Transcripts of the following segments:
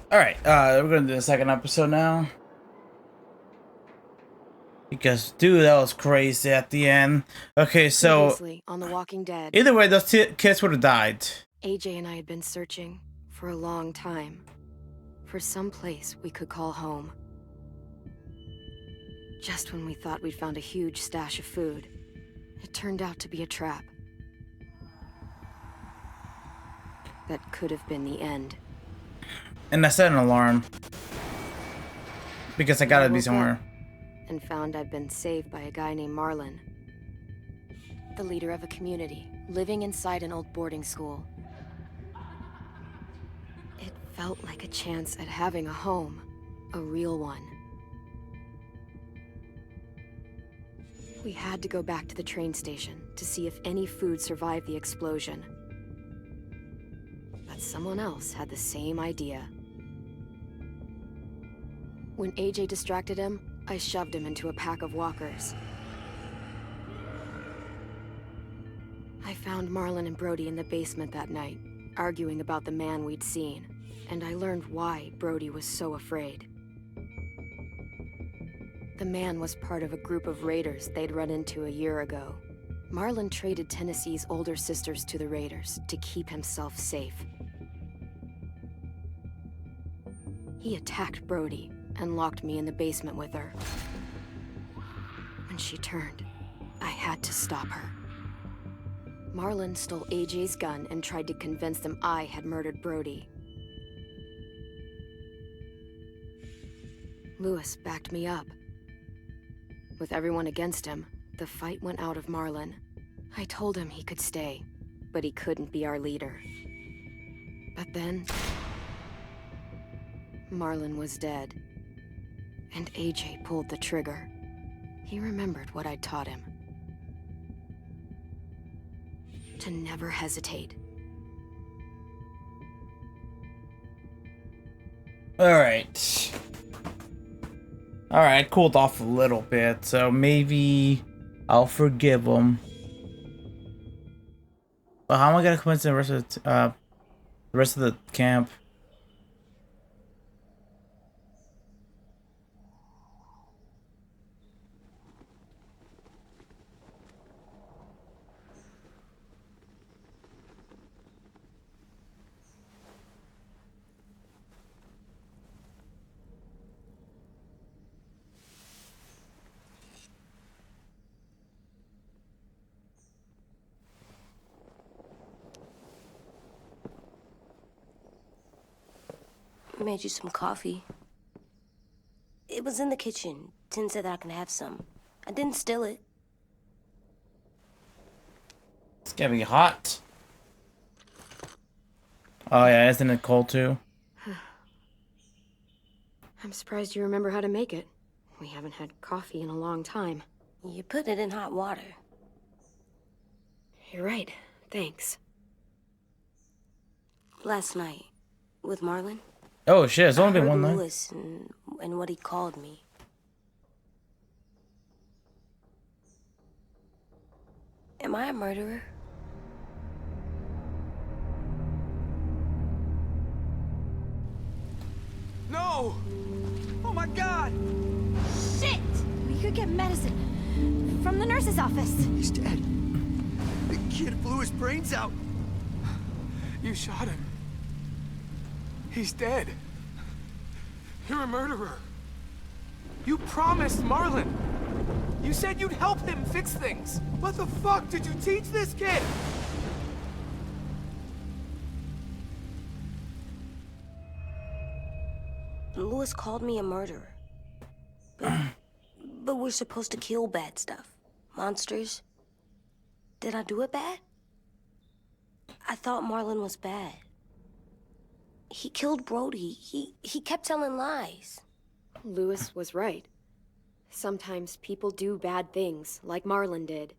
All right, we're gonna do the second episode now because, dude, that was crazy at the end. Okay, so Previously on The Walking Dead, either way, those kids would have died. AJ and I had been searching for a long time for some place we could call home. Just when we thought we'd found a huge stash of food, it turned out to be a trap. That could have been the end. And I set an alarm because I gotta be somewhere. And found I'd been saved by a guy named Marlon, the leader of a community living inside an old boarding school. It felt like a chance at having a home, a real one. We had to go back to the train station to see if any food survived the explosion. But someone else had the same idea. When AJ distracted him, I shoved him into a pack of walkers. I found Marlon and Brody in the basement that night, arguing about the man we'd seen, and I learned why Brody was so afraid. The man was part of a group of raiders they'd run into a year ago. Marlon traded Tennessee's older sisters to the raiders to keep himself safe. He attacked Brody and locked me in the basement with her. When she turned, I had to stop her. Marlon stole AJ's gun and tried to convince them I had murdered Brody. Lewis backed me up. With everyone against him, the fight went out of Marlon. I told him he could stay, but he couldn't be our leader. But then, Marlon was dead, and AJ pulled the trigger. He remembered what I'd taught him. To never hesitate. Alright. Alright, cooled off a little bit, so maybe I'll forgive him. But how am I gonna convince the rest of the camp? Made you some coffee. It was in the kitchen. Tin said that I can have some. I didn't steal it. It's gonna be hot. Oh yeah, isn't it cold too? I'm surprised you remember how to make it. We haven't had coffee in a long time. You put it in hot water. You're right. Thanks. Last night, with Marlon. Oh shit, it's only been I one heard night. Lewis and what he called me. Am I a murderer? No! Oh my God! Shit! We could get medicine from the nurse's office. He's dead. The kid blew his brains out. You shot him. He's dead. You're a murderer. You promised Marlon. You said you'd help him fix things. What the fuck did you teach this kid? Lewis called me a murderer. But we're supposed to kill bad stuff. Monsters. Did I do it bad? I thought Marlon was bad. He killed Brody. He kept telling lies. Lewis was right. Sometimes people do bad things, like Marlon did.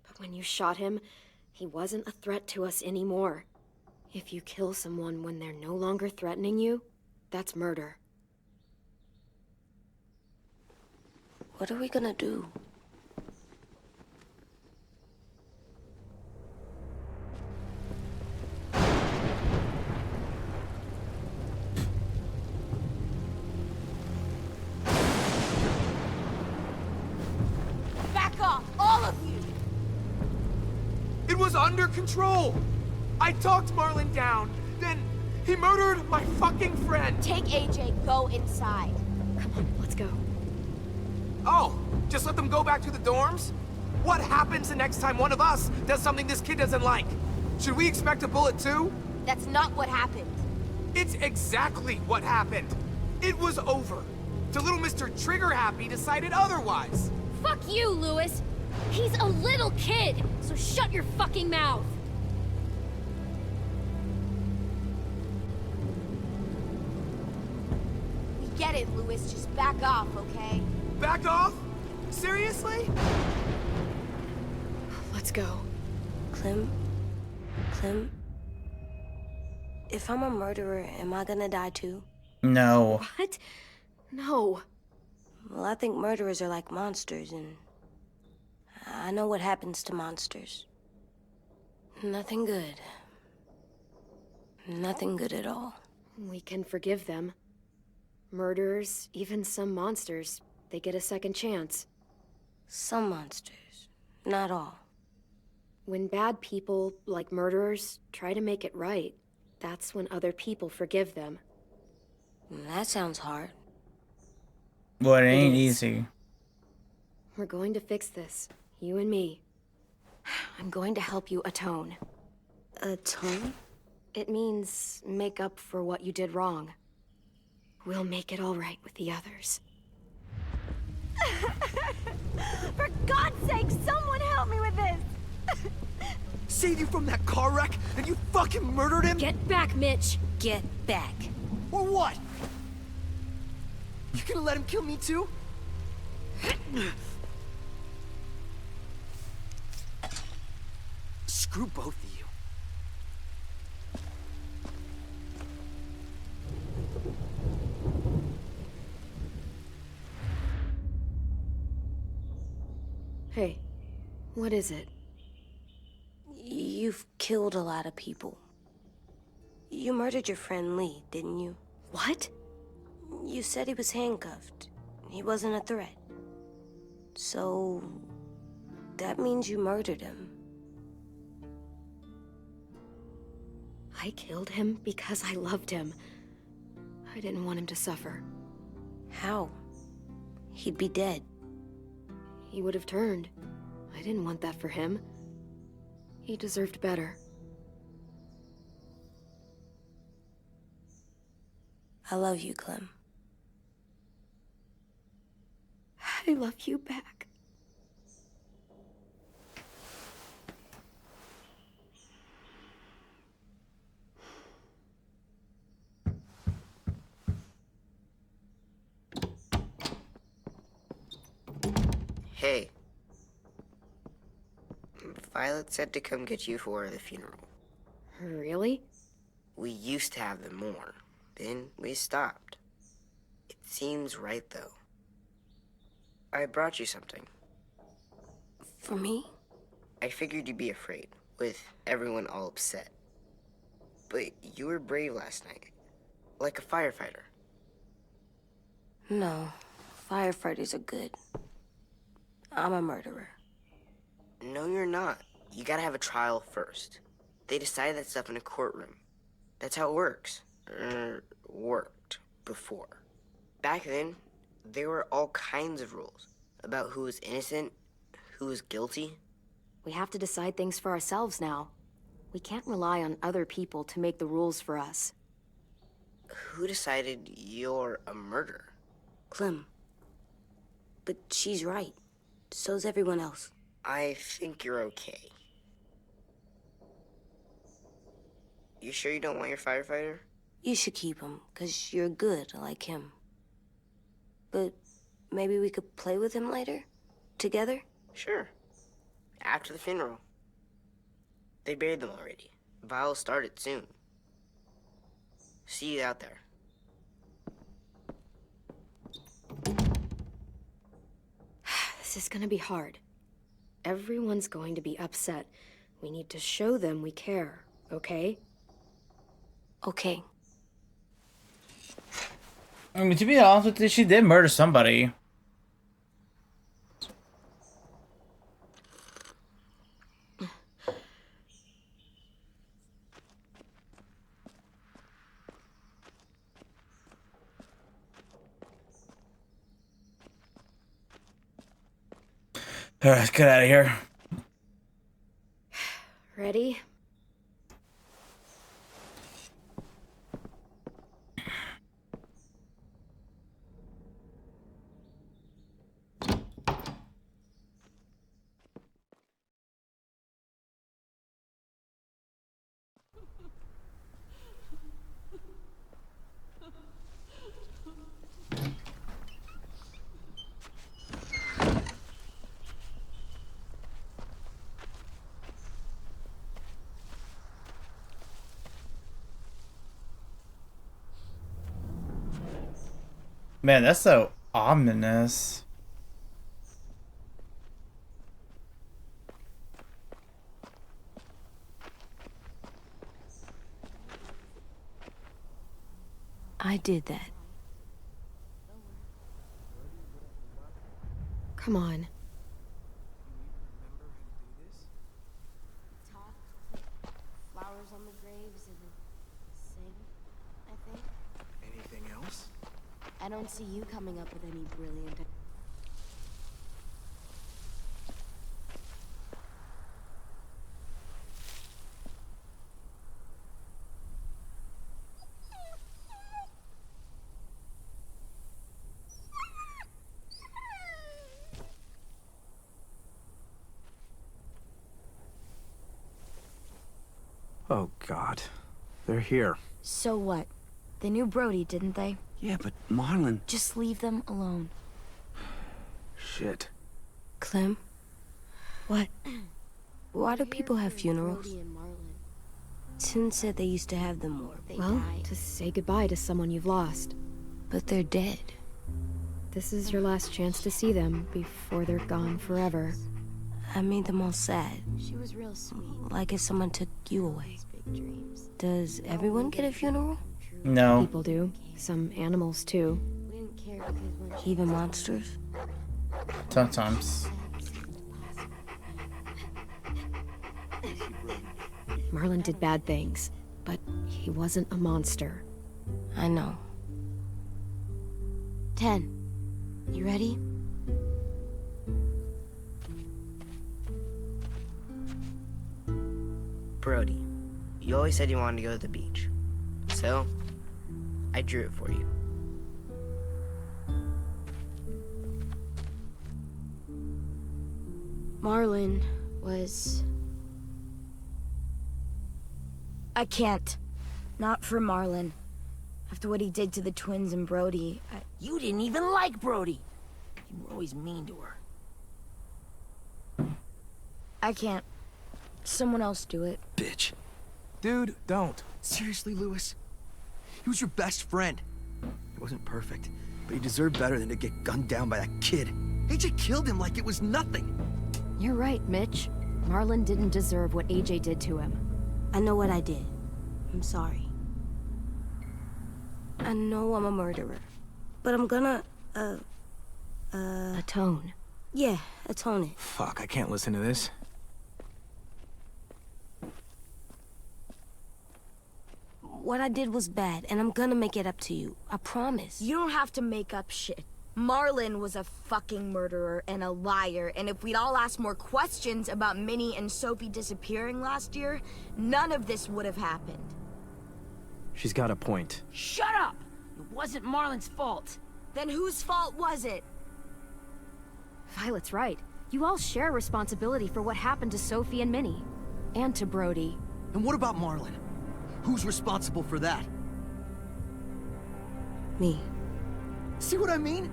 But when you shot him, he wasn't a threat to us anymore. If you kill someone when they're no longer threatening you, that's murder. What are we gonna do? was under control. I talked Marlon down, then he murdered my fucking friend. Take AJ, go inside. Come on, let's go. Oh, just let them go back to the dorms? What happens the next time one of us does something this kid doesn't like? Should we expect a bullet too? That's not what happened. It's exactly what happened. It was over. The little Mr. Trigger Happy decided otherwise. Fuck you, Lewis. He's a little kid, so shut your fucking mouth. We get it, Lewis. Just back off, okay? Back off? Seriously? Let's go. Clem? If I'm a murderer, am I gonna die too? No. What? No. Well, I think murderers are like monsters, and I know what happens to monsters. Nothing good. Nothing good at all. We can forgive them. Murderers, even some monsters, they get a second chance. Some monsters, not all. When bad people, like murderers, try to make it right, that's when other people forgive them. That sounds hard. Well, it ain't is. easy. We're going to fix this, you and me. I'm going to help you atone. Atone? It means make up for what you did wrong. We'll make it all right with the others. For God's sake, someone help me with this! Saved you from that car wreck, and you fucking murdered him? Get back, Mitch! Get back. Or what? You gonna let him kill me too? Screw both of you. Hey, what is it? You've killed a lot of people. You murdered your friend Lee, didn't you? What? You said he was handcuffed. He wasn't a threat. So, that means you murdered him. I killed him because I loved him. I didn't want him to suffer. How? He'd be dead. He would have turned. I didn't want that for him. He deserved better. I love you, Clem. I love you back. Hey. Violet said to come get you for the funeral. Really? We used to have them more. Then we stopped. It seems right, though. I brought you something. For me? I figured you'd be afraid, with everyone all upset. But you were brave last night. Like a firefighter. No. Firefighters are good. I'm a murderer. No, you're not. You gotta have a trial first. They decide that stuff in a courtroom. That's how it works. Worked before. Back then, there were all kinds of rules about who was innocent, who was guilty. We have to decide things for ourselves now. We can't rely on other people to make the rules for us. Who decided you're a murderer? Clem. But she's right. So's everyone else. I think you're okay. You sure you don't want your firefighter? You should keep him, 'cause you're good like him. But maybe we could play with him later? Together? Sure. After the funeral. They buried them already. Vile'll start it soon. See you out there. This is gonna be hard. Everyone's going to be upset. We need to show them we care, okay? Okay. I mean, to be honest with you, she did murder somebody. Alright, let's get out of here. Ready? Man, that's so ominous. I did that. Come on. Talk, flowers on the graves, and sing, I think. Anything else? I don't see you coming up with any brilliant... Oh, God. They're here. So what? They knew Brody, didn't they? Yeah, but Marlon... Just leave them alone. Shit. Clem, What? why do people have funerals? Brody and Marlon. Tin said they used to have them more. Well, to say goodbye to someone you've lost. But they're dead. This is your last chance to see them before they're gone forever. I made them all sad. She was real sweet. Like if someone took you away. Big dreams. Does everyone get a funeral? No. People do. Some animals, too. We didn't care because when she Even monsters? Sometimes. Marlon did bad things, but he wasn't a monster. I know. 10. You ready? Brody, you always said you wanted to go to the beach. So, I drew it for you. Marlon was... I can't. Not for Marlon. After what he did to the twins and Brody, You didn't even like Brody. You were always mean to her. I can't. Someone else do it. Bitch. Dude, don't. Seriously, Lewis? He was your best friend. He wasn't perfect, but he deserved better than to get gunned down by that kid. AJ killed him like it was nothing. You're right, Mitch. Marlon didn't deserve what AJ did to him. I know what I did. I'm sorry. I know I'm a murderer. But I'm gonna, Atone. yeah, atone it. Fuck, I can't listen to this. What I did was bad, and I'm gonna make it up to you. I promise. You don't have to make up shit. Marlon was a fucking murderer and a liar, and if we'd all asked more questions about Minnie and Sophie disappearing last year, none of this would have happened. She's got a point. Shut up! It wasn't Marlon's fault. Then whose fault was it? Violet's right. You all share responsibility for what happened to Sophie and Minnie. And to Brody. And what about Marlon? Who's responsible for that? Me. See what I mean?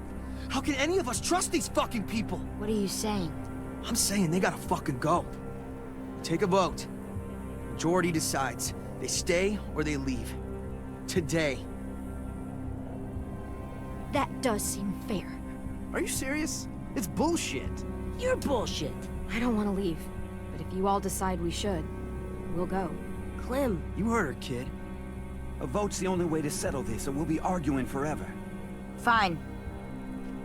How can any of us trust these fucking people? What are you saying? I'm saying they gotta fucking go. Take a vote. Majority decides. They stay or they leave. Today. That does seem fair. Are you serious? It's bullshit. You're bullshit. I don't want to leave. But if you all decide we should, we'll go. Clem, You heard her, kid. A vote's the only way to settle this, or we'll be arguing forever. Fine.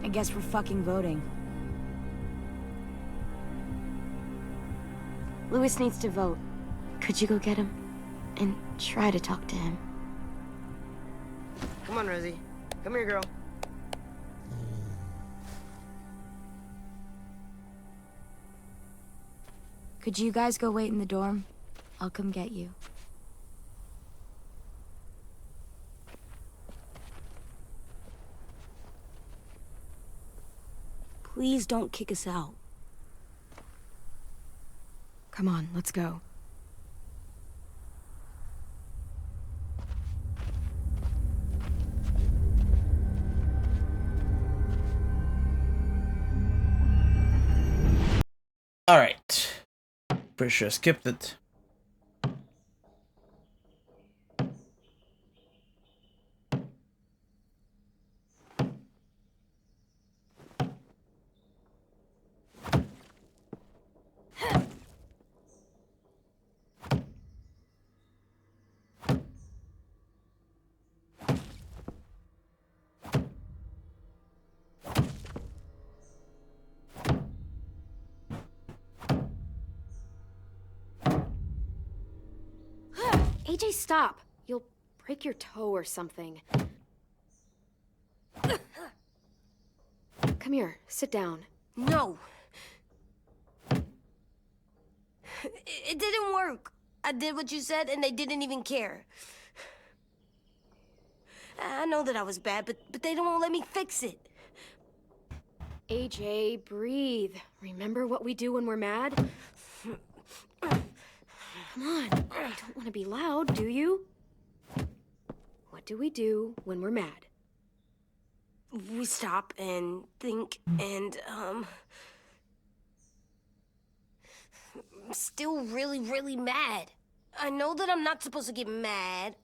I guess we're fucking voting. Lewis needs to vote. could you go get him? And try to talk to him. Come on, Rosie. Come here, girl. Could you guys go wait in the dorm? I'll come get you. Please don't kick us out. Come on, let's go. Alright. Pretty sure I skipped it. AJ, stop! You'll break your toe or something. Come here, sit down. No. It didn't work. I did what you said, and they didn't even care. I know that I was bad, but they don't let me fix it. AJ, breathe. Remember what we do when we're mad? Come on, you don't want to be loud, do you? What do we do when we're mad? We stop and think and, I'm still really, really mad. I know that I'm not supposed to get mad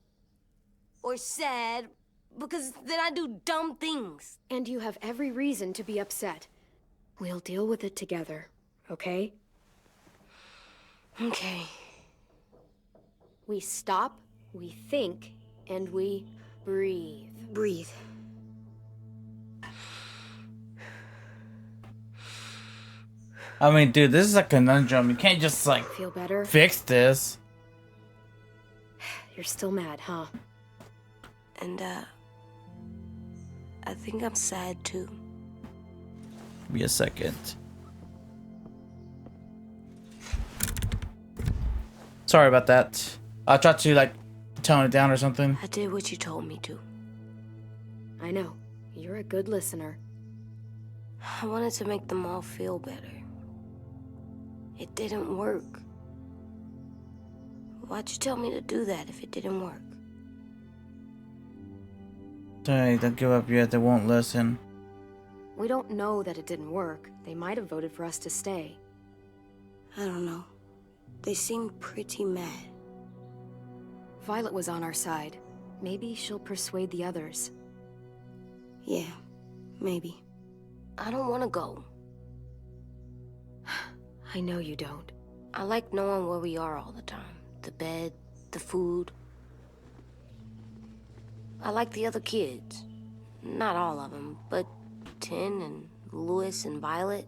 or sad because then I do dumb things. And you have every reason to be upset. We'll deal with it together, okay? Okay. We stop, we think, and we breathe. Breathe. I mean, dude, this is a conundrum. You can't just, like, Feel better? fix this. You're still mad, huh? And, I think I'm sad too. Give me a second. Sorry about that. I tried to, like, tone it down or something. I did what you told me to. I know. You're a good listener. I wanted to make them all feel better. It didn't work. Why'd you tell me to do that if it didn't work? Sorry, don't give up yet. They won't listen. We don't know that it didn't work. They might have voted for us to stay. I don't know. They seemed pretty mad. Violet was on our side. Maybe she'll persuade the others. Yeah, maybe. I don't want to go. I know you don't. I like knowing where we are all the time. The bed, the food. I like the other kids. Not all of them, but Tin and Louis and Violet.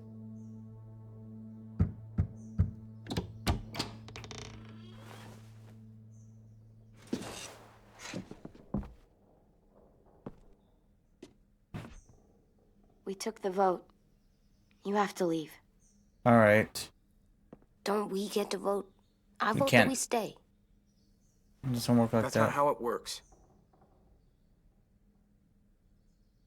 We took the vote. You have to leave. Alright. Don't we get to vote? I We vote can't. that we stay. It doesn't work like That's that. not how it works.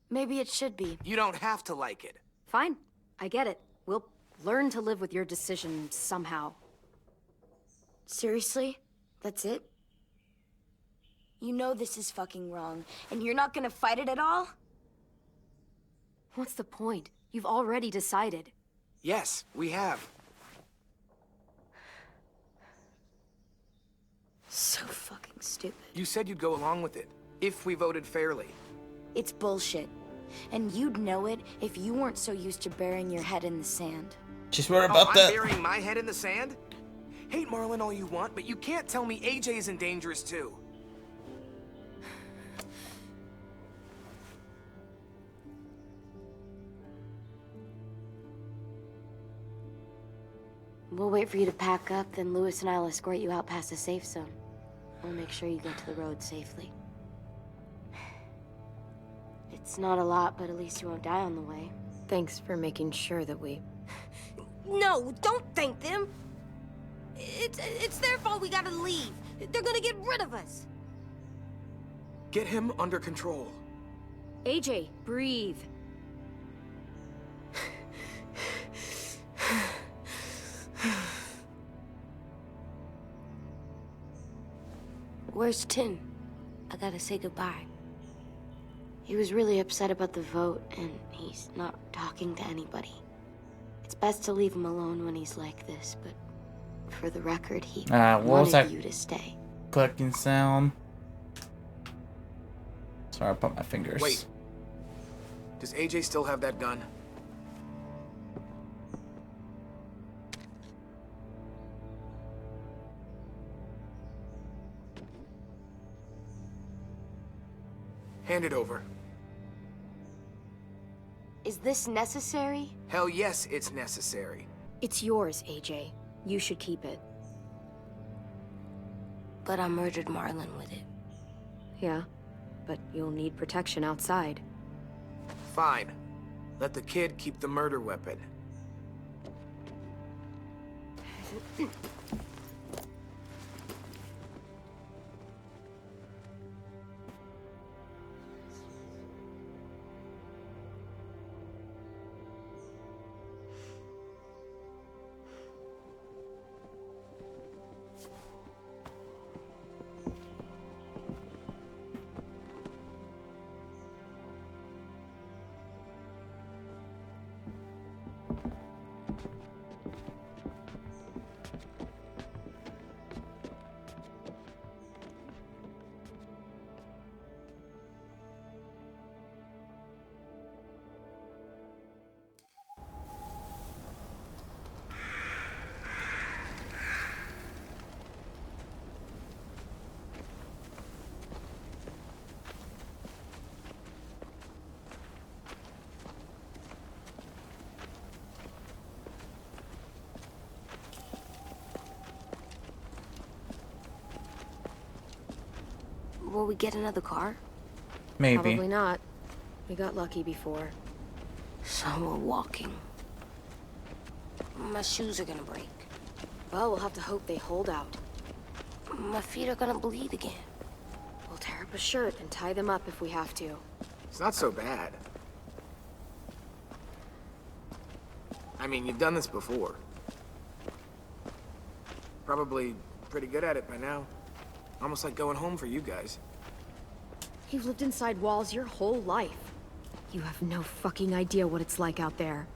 Maybe it should be. You don't have to like it. Fine. I get it. We'll learn to live with your decision somehow. Seriously? That's it? You know this is fucking wrong, and you're not gonna fight it at all? What's the point? You've already decided. Yes, we have. So fucking stupid. You said you'd go along with it, if we voted fairly. It's bullshit. And you'd know it if you weren't so used to burying your head in the sand. Just worry Oh, about I'm that. burying my head in the sand? Hate Marlon all you want, but you can't tell me AJ isn't dangerous too. We'll wait for you to pack up, then Louis and I'll escort you out past the safe zone. We'll make sure you get to the road safely. It's not a lot, but at least you won't die on the way. Thanks for making sure that we... No, don't thank them! It's their fault we gotta leave. They're gonna get rid of us. Get him under control. AJ, breathe. Where's Tin? I gotta say goodbye. He was really upset about the vote, and he's not talking to anybody. It's best to leave him alone when he's like this, but for the record, he what was wanted that you to stay. clicking sound? Sorry, I put my fingers. Wait. Does AJ still have that gun? Hand it over. Is this necessary? Hell yes, it's necessary. It's yours, AJ. You should keep it. But I murdered Marlon with it. Yeah, but you'll need protection outside. Fine. Let the kid keep the murder weapon. Will we get another car? Maybe. Probably not. We got lucky before. So we're walking. My shoes are gonna break. Well, we'll have to hope they hold out. My feet are gonna bleed again. We'll tear up a shirt and tie them up if we have to. It's not so bad. I mean, you've done this before. Probably pretty good at it by now. Almost like going home for you guys. You've lived inside walls your whole life. You have no fucking idea what it's like out there.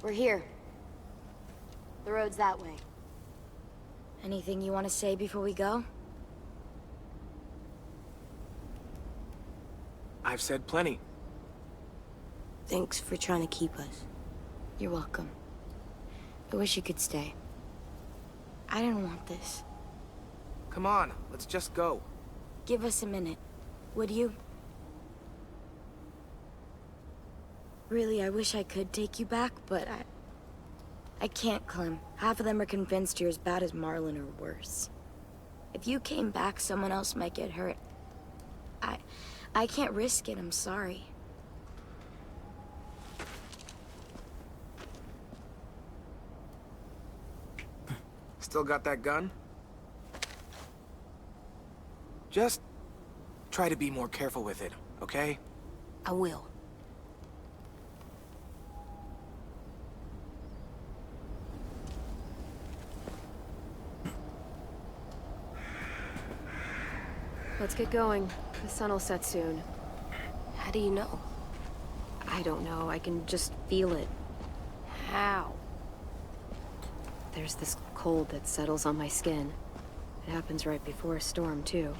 We're here. The road's that way. Anything you want to say before we go? I've said plenty. Thanks for trying to keep us. You're welcome. I wish you could stay. I didn't want this. Come on, let's just go. Give us a minute, would you? Really, I wish I could take you back, but I can't, Clem. Half of them are convinced you're as bad as Marlon or worse. If you came back, someone else might get hurt. I can't risk it, I'm sorry. Still got that gun? Just try to be more careful with it, okay? I will. Let's get going. The sun will set soon. How do you know? I don't know. I can just feel it. How? There's this cold that settles on my skin. It happens right before a storm, too.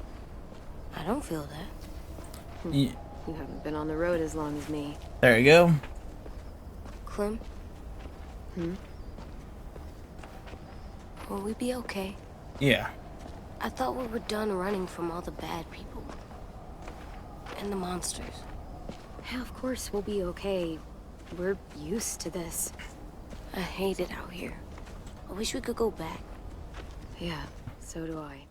I don't feel that. Yeah. You haven't been on the road as long as me. There you go. Clem, Hmm? will we be okay? Yeah. I thought we were done running from all the bad people. And the monsters. Yeah, of course we'll be okay. We're used to this. I hate it out here. I wish we could go back. Yeah, so do I.